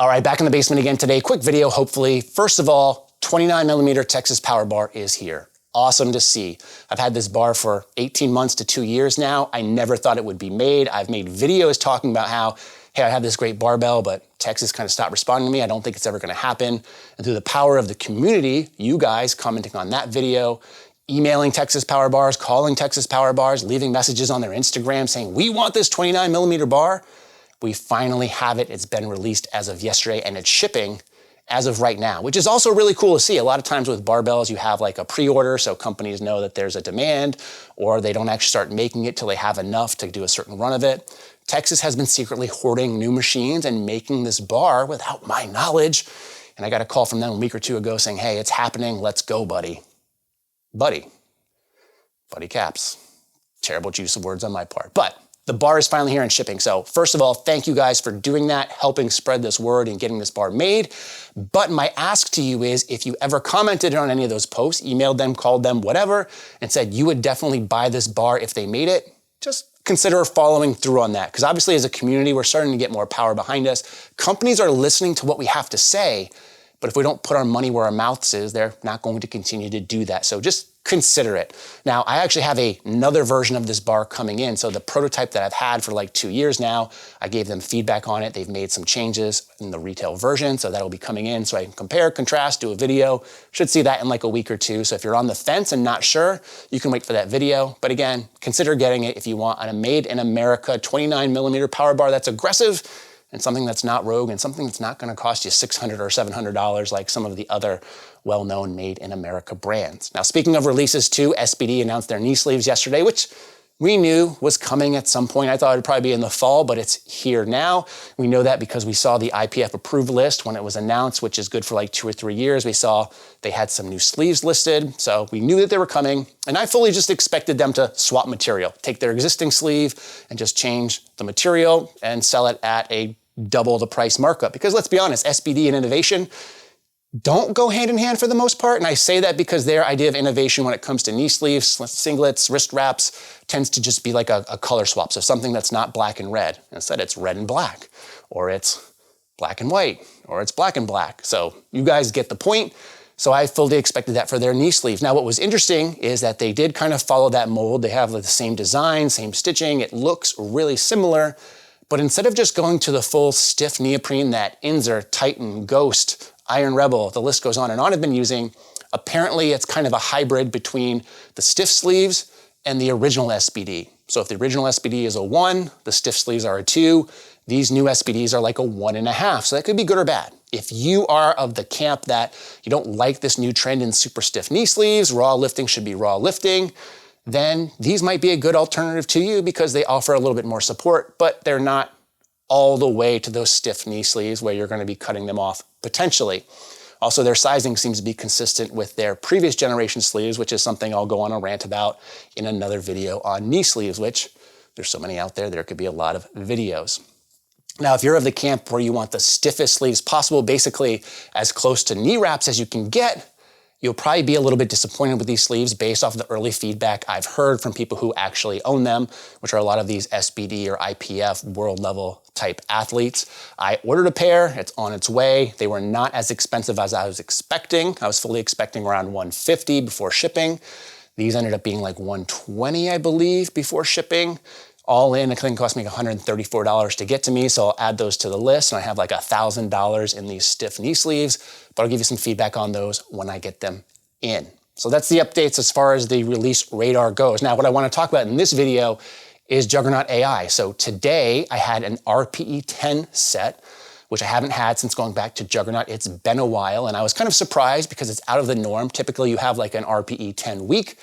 All right, back in the basement again today. Quick video, hopefully. First of all, 29mm Texas Power Bar is here. Awesome to see. I've had this bar for 18 months to 2 years now. I never thought it would be made. I've made videos talking about how, hey, I have this great barbell, but Texas kind of stopped responding to me. I don't think it's ever gonna happen. And through the power of the community, you guys commenting on that video, emailing Texas Power Bars, calling Texas Power Bars, leaving messages on their Instagram saying, we want this 29mm bar. We finally have it. It's been released as of yesterday and it's shipping as of right now, which is also really cool to see. A lot of times with barbells, you have like a pre-order so companies know that there's a demand, or they don't actually start making it till they have enough to do a certain run of it. Texas has been secretly hoarding new machines and making this bar without my knowledge. And I got a call from them a week or two ago saying, hey, it's happening. Let's go, buddy. Buddy caps. Terrible use of words on my part, but the bar is finally here and shipping. So first of all, thank you guys for doing that, helping spread this word and getting this bar made. But my ask to you is, if you ever commented on any of those posts, emailed them, called them, whatever, and said you would definitely buy this bar if they made it, just consider following through on that. Because obviously as a community, we're starting to get more power behind us. Companies are listening to what we have to say, but if we don't put our money where our mouths is, they're not going to continue to do that. So just consider it. Now, I actually have another version of this bar coming in. So the prototype that I've had for like 2 years now, I gave them feedback on it. They've made some changes in the retail version. So that'll be coming in so I can compare, contrast, do a video. Should see that in like a week or two. So if you're on the fence and not sure, you can wait for that video. But again, consider getting it if you want a made in America 29mm power bar that's aggressive and something that's not rogue and something that's not going to cost you $600 or $700 like some of the other well-known made in America brands. Now, speaking of releases too, SBD announced their knee sleeves yesterday, which we knew was coming at some point. I thought it'd probably be in the fall, but it's here now. We know that because we saw the IPF approved list when it was announced, which is good for like 2 or 3 years. We saw they had some new sleeves listed, so we knew that they were coming, and I fully just expected them to swap material, take their existing sleeve and just change the material and sell it at a double the price markup. Because let's be honest, SBD and innovation don't go hand in hand for the most part. And I say that because their idea of innovation when it comes to knee sleeves, singlets, wrist wraps, tends to just be like a color swap. So something that's not black and red. Instead, it's red and black, or it's black and white, or it's black and black. So you guys get the point. So I fully expected that for their knee sleeves. Now, what was interesting is that they did kind of follow that mold. They have the same design, same stitching. It looks really similar. But instead of just going to the full stiff neoprene that Inzer, Titan, Ghost, Iron Rebel, the list goes on and on, have been using, apparently it's kind of a hybrid between the stiff sleeves and the original SBD. So if the original SBD is a 1, the stiff sleeves are a 2, these new SBDs are like a 1.5. So that could be good or bad. If you are of the camp that you don't like this new trend in super stiff knee sleeves, raw lifting should be raw lifting, then these might be a good alternative to you because they offer a little bit more support, but they're not all the way to those stiff knee sleeves where you're going to be cutting them off potentially. Also, their sizing seems to be consistent with their previous generation sleeves, which is something I'll go on a rant about in another video on knee sleeves, which there's so many out there, there could be a lot of videos. Now, if you're of the camp where you want the stiffest sleeves possible, basically as close to knee wraps as you can get, you'll probably be a little bit disappointed with these sleeves based off the early feedback I've heard from people who actually own them, which are a lot of these SBD or IPF world level type athletes. I ordered a pair, it's on its way. They were not as expensive as I was expecting. I was fully expecting around $150 before shipping. These ended up being like $120, I believe, before shipping. All in, I think it cost me $134 to get to me, so I'll add those to the list, and I have like $1,000 in these stiff knee sleeves, but I'll give you some feedback on those when I get them in. So that's the updates as far as the release radar goes. Now, what I want to talk about in this video is Juggernaut AI. So today, I had an RPE 10 set, which I haven't had since going back to Juggernaut. It's been a while, and I was kind of surprised because it's out of the norm. Typically, you have like an RPE 10 week.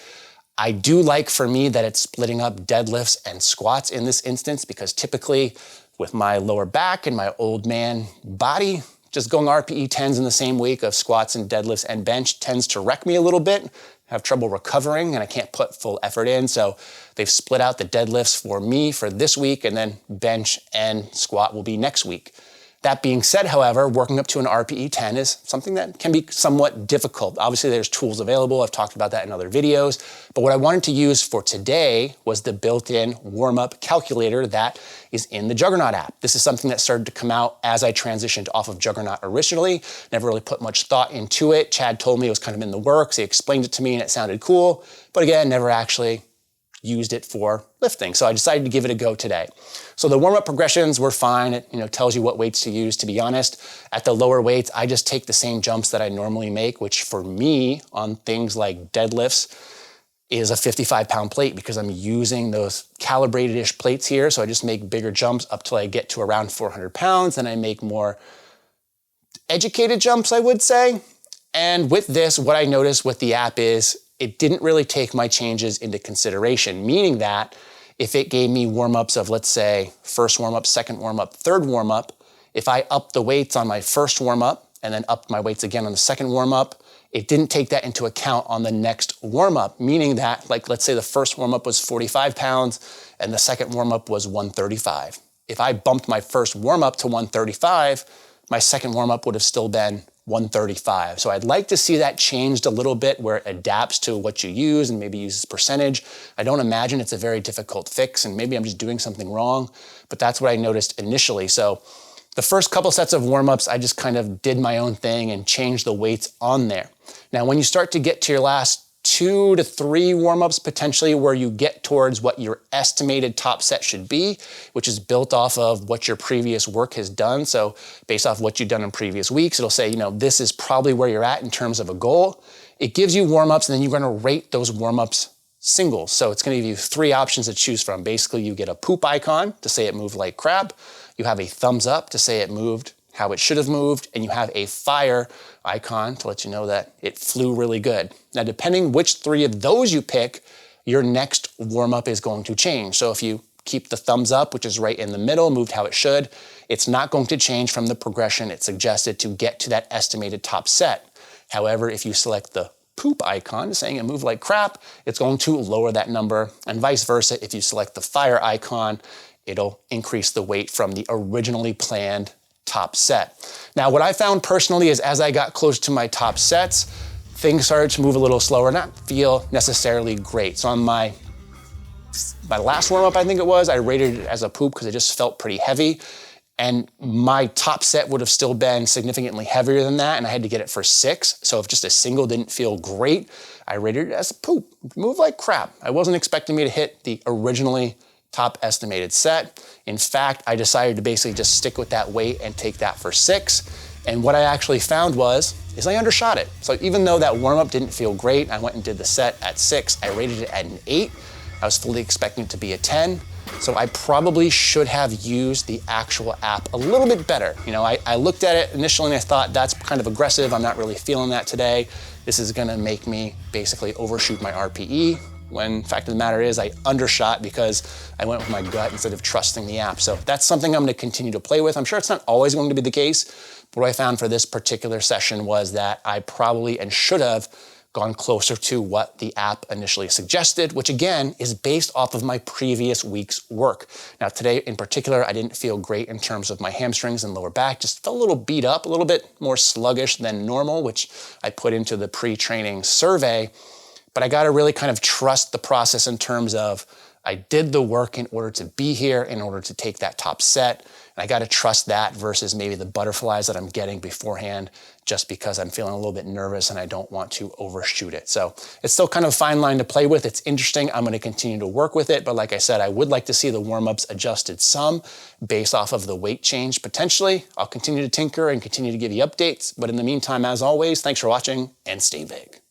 I do like for me that it's splitting up deadlifts and squats in this instance because typically with my lower back and my old man body, just going RPE 10s in the same week of squats and deadlifts and bench tends to wreck me a little bit, have trouble recovering, and I can't put full effort in. So they've split out the deadlifts for me for this week, and then bench and squat will be next week. That being said, however, working up to an RPE 10 is something that can be somewhat difficult. Obviously, there's tools available. I've talked about that in other videos. But what I wanted to use for today was the built-in warm-up calculator that is in the Juggernaut app. This is something that started to come out as I transitioned off of Juggernaut originally. Never really put much thought into it. Chad told me it was kind of in the works. He explained it to me and it sounded cool. But again, never actually used it for lifting. So I decided to give it a go today. So the warm-up progressions were fine. It tells you what weights to use. To be honest, at the lower weights, I just take the same jumps that I normally make, which for me on things like deadlifts is a 55-pound plate because I'm using those calibrated-ish plates here. So I just make bigger jumps up till I get to around 400 pounds. Then I make more educated jumps, I would say. And with this, what I noticed with the app is it didn't really take my changes into consideration, meaning that if it gave me warm-ups of, let's say, first warm-up, second warm-up, third warm-up, if I upped the weights on my first warm-up and then upped my weights again on the second warm-up, it didn't take that into account on the next warm-up, meaning that, like, let's say the first warm-up was 45 pounds and the second warm-up was 135. If I bumped my first warm-up to 135, my second warm-up would have still been 135. So I'd like to see that changed a little bit where it adapts to what you use and maybe uses percentage. I don't imagine it's a very difficult fix and maybe I'm just doing something wrong, but that's what I noticed initially. So the first couple sets of warm-ups, I just kind of did my own thing and changed the weights on there. Now, when you start to get to your last 2 to 3 warm-ups potentially where you get towards what your estimated top set should be, which is built off of what your previous work has done. So based off what you've done in previous weeks, it'll say, this is probably where you're at in terms of a goal. It gives you warm-ups and then you're going to rate those warm-ups singles. So it's going to give you 3 options to choose from. Basically, you get a poop icon to say it moved like crap. You have a thumbs up to say it moved how it should have moved, and you have a fire icon to let you know that it flew really good. Now, depending which 3 of those you pick, your next warm-up is going to change. So if you keep the thumbs up, which is right in the middle, moved how it should, it's not going to change from the progression it suggested to get to that estimated top set. However, if you select the poop icon saying it moved like crap, it's going to lower that number, and vice versa. If you select the fire icon, it'll increase the weight from the originally planned top set. Now, what I found personally is as I got close to my top sets, things started to move a little slower, not feel necessarily great. So on my last warm-up, I think it was, I rated it as a poop because it just felt pretty heavy. And my top set would have still been significantly heavier than that, and I had to get it for 6. So if just a single didn't feel great, I rated it as a poop. Move like crap. I wasn't expecting me to hit the originally top estimated set. In fact, I decided to basically just stick with that weight and take that for 6. And what I actually found is I undershot it. So even though that warm-up didn't feel great, I went and did the set at 6. I rated it at an 8. I was fully expecting it to be a 10. So I probably should have used the actual app a little bit better. I looked at it initially and I thought that's kind of aggressive. I'm not really feeling that today. This is gonna make me basically overshoot my RPE. When fact of the matter is I undershot because I went with my gut instead of trusting the app. So that's something I'm going to continue to play with. I'm sure it's not always going to be the case, but what I found for this particular session was that I probably and should have gone closer to what the app initially suggested, which again is based off of my previous week's work. Now today in particular, I didn't feel great in terms of my hamstrings and lower back, just felt a little beat up, a little bit more sluggish than normal, which I put into the pre-training survey. But I got to really kind of trust the process in terms of I did the work in order to be here, in order to take that top set. And I got to trust that versus maybe the butterflies that I'm getting beforehand just because I'm feeling a little bit nervous and I don't want to overshoot it. So it's still kind of a fine line to play with. It's interesting. I'm going to continue to work with it. But like I said, I would like to see the warm-ups adjusted some based off of the weight change potentially. I'll continue to tinker and continue to give you updates. But in the meantime, as always, thanks for watching and stay big.